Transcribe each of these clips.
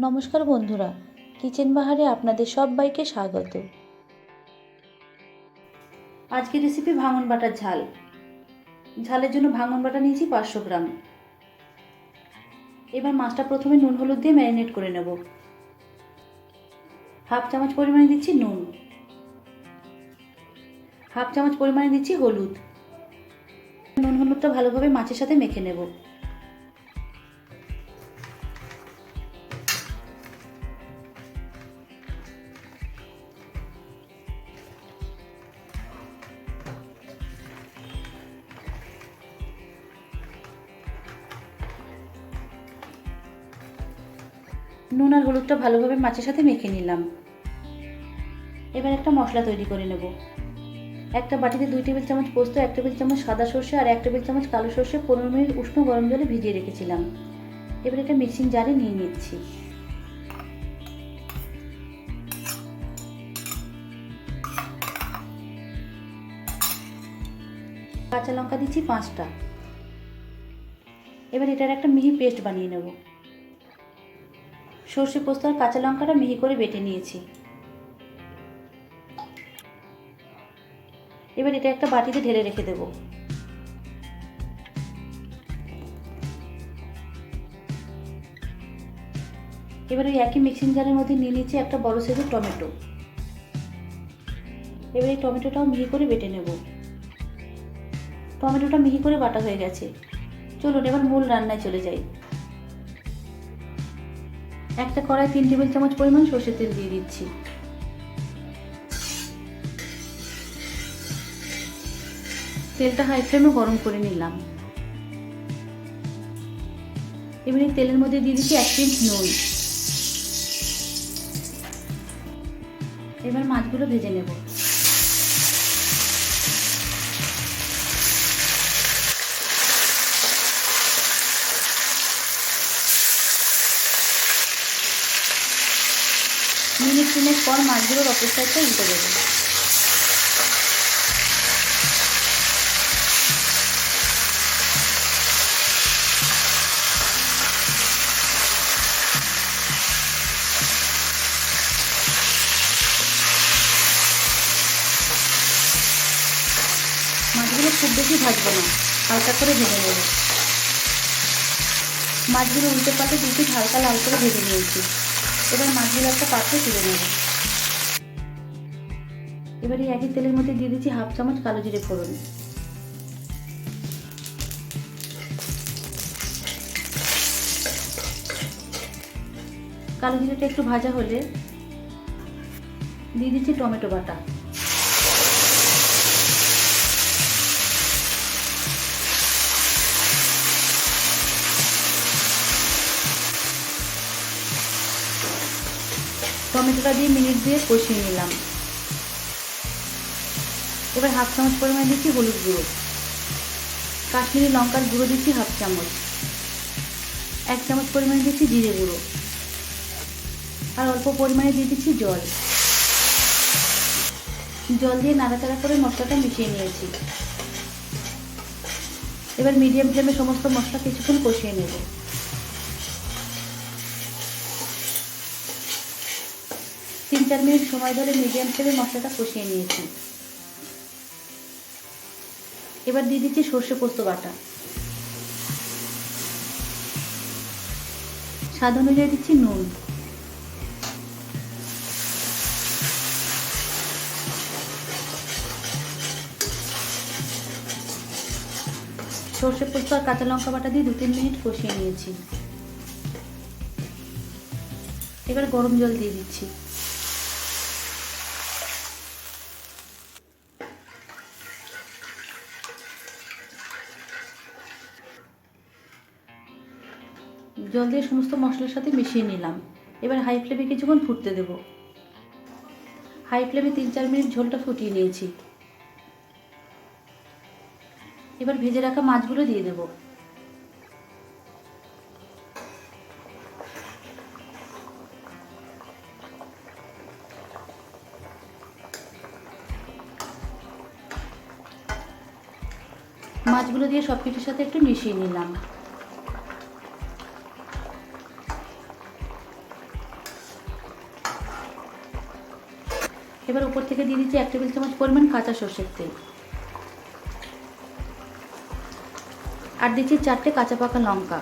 নমস্কার বন্ধুরা, কিচেন বাহারে আপনাদের সবাইকে স্বাগত। আজকের রেসিপি ভাঙন বাটার ঝাল। ঝালের জন্য ভাঙন বাটা নিয়েছি 500 গ্রাম। এবার মাছটা প্রথমে নুন হলুদ দিয়ে ম্যারিনেট করে নেব। হাফ চামচ পরিমাণে দিচ্ছি নুন, হাফ চামচ পরিমাণে দিচ্ছি হলুদ। নুন হলুদটা ভালোভাবে মাছের সাথে মেখে নেব। নুন আর হলুদটা ভালোভাবে মাছের সাথে মেখে নিলাম। এবার একটা মশলা তৈরি করে নেব। একটা বাটিতে 2 টেবিল চামচ পোস্ত, 1 টেবিল চামচ সাদা সর্ষে আর 1 টেবিল চামচ কালো সর্ষে 15 মিনিট উষ্ণ গরম জলে ভিজিয়ে রেখেছিলাম। এবার এটা মিক্সিং জারে নিয়ে নিচ্ছি। কাঁচা লঙ্কা দিচ্ছি 5টা। এবার এটার একটা মিহি পেস্ট বানিয়ে নেব। সর্ষে পোস্ত আর কাঁচা লঙ্কাটা মিহি করে বেটে নিয়েছি। এবার এটা একটা বাটিতে ঢেলে রেখে দেব। এবার ওই একই মিক্সিং জারের মধ্যে নিয়ে নিচ্ছি একটা বড় সাইজের টমেটো। এবার এই টমেটোটাও মিহি করে বেটে নেব। টমেটোটা মিহি করে বাটা হয়ে গেছে। চলুন এবার মূল রান্নায় চলে যাই। একটা কড়াই 3 টেবিল চামচ পরিমাণ সর্ষের তেল দিয়ে দিচ্ছি। তেলটা হাই ফ্লেমে গরম করে নিলাম। এবার এই তেলের মধ্যে দিয়ে দিচ্ছি 1 পিঞ্চ নুন। এবার মাছগুলো ভেজে নেব। মিনিট 3 পর মাছগুলোর অপর সাইডটা উল্টে দেব। মাছগুলো খুব বেশি ভাজবো না, হালকা করে ভেজে নেব। মাছগুলো উল্টে পাল্টে 2 পিঠ হালকা লাল করে ভেজে নিয়েছি। এবার মাছগুলো একটা পাত্রে তুলে নেব। এবার এই একই তেলের মধ্যে দিয়ে দিচ্ছি হাফ চামচ কালো জিরে ফোড়ন। কালো জিরেটা একটু ভাজা হলে দিয়ে দিচ্ছি টমেটো বাটা। টমেটোটা দিয়ে মিনিট 2 কষিয়ে নিলাম। এবার হাফ চামচ পরিমাণ দিচ্ছি হলুদ গুঁড়ো। কাশ্মীরি লঙ্কার গুঁড়ো দিচ্ছি হাফ চামচ। 1 চামচ পরিমাণে দিচ্ছি জিরে গুঁড়ো। আর অল্প পরিমাণে দিয়ে দিচ্ছি জল। জল দিয়ে নাড়াচাড়া করে মশলাটা মিশিয়ে নিয়েছি। এবার মিডিয়াম ফ্লেমে সমস্ত মশলা কিছুক্ষণ কষিয়ে নেব। 3-4 মিনিট সময় ধরে মিডিয়াম ফ্লেমে মশলাটা কষিয়ে নিয়েছি। এবার দিয়ে দিচ্ছি সর্ষে পোস্ত বাটা। স্বাদ অনুযায়ী দিচ্ছি নুন। সর্ষে পোস্ত আর কাঁচা লঙ্কা বাটা দিয়ে 2-3 মিনিট কষিয়ে নিয়েছি। এবার গরম জল দিয়ে দিচ্ছি। জল দিয়ে সমস্ত মশলার সাথে মিশিয়ে নিলাম। এবার হাই ফ্লেমে কিছুক্ষণ ফুটতে দেব। হাই ফ্লেমে 3-4 মিনিট ঝোলটা ফুটিয়ে নিয়েছি। এবার ভেজে রাখা মাছগুলো দিয়ে দেব। মাছগুলো দিয়ে সব কিছুর সাথে একটু মিশিয়ে নিলাম। এবার উপর থেকে দিয়ে দিচ্ছি 1 টেবিল চামচ পরিমাণ কাঁচা সর্ষের তেল, আর দিচ্ছি 4টে কাঁচা পাকা লঙ্কা।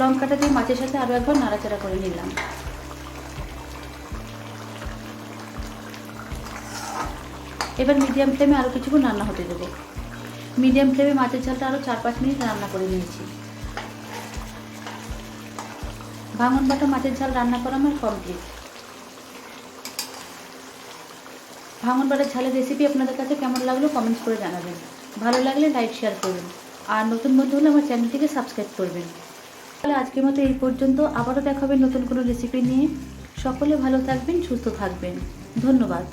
লঙ্কাটা দিয়ে মাছের সাথে আরও একবার নাড়াচাড়া করে নিলাম। এবার মিডিয়াম ফ্লেমে আরও কিছুক্ষণ রান্না হতে দেবো। মিডিয়াম ফ্লেমে মাছের ঝালটা আরও 4-5 মিনিট রান্না করে নিয়েছি। ভাঙন বাটা মাছের ঝাল রান্না করা আমার কমপ্লিট। ভাঙন বাটার ঝালের রেসিপি আপনাদের কাছে কেমন লাগলো কমেন্টস করে জানাবেন। ভালো লাগলে লাইক শেয়ার করবেন, আর নতুন বন্ধু হলে আমার চ্যানেলটিকে সাবস্ক্রাইব করবেন। তাহলে আজকের মতো এই পর্যন্ত, আবারও দেখা হবে নতুন কোনো রেসিপি নিয়ে। সকলে ভালো থাকবেন, সুস্থ থাকবেন। ধন্যবাদ।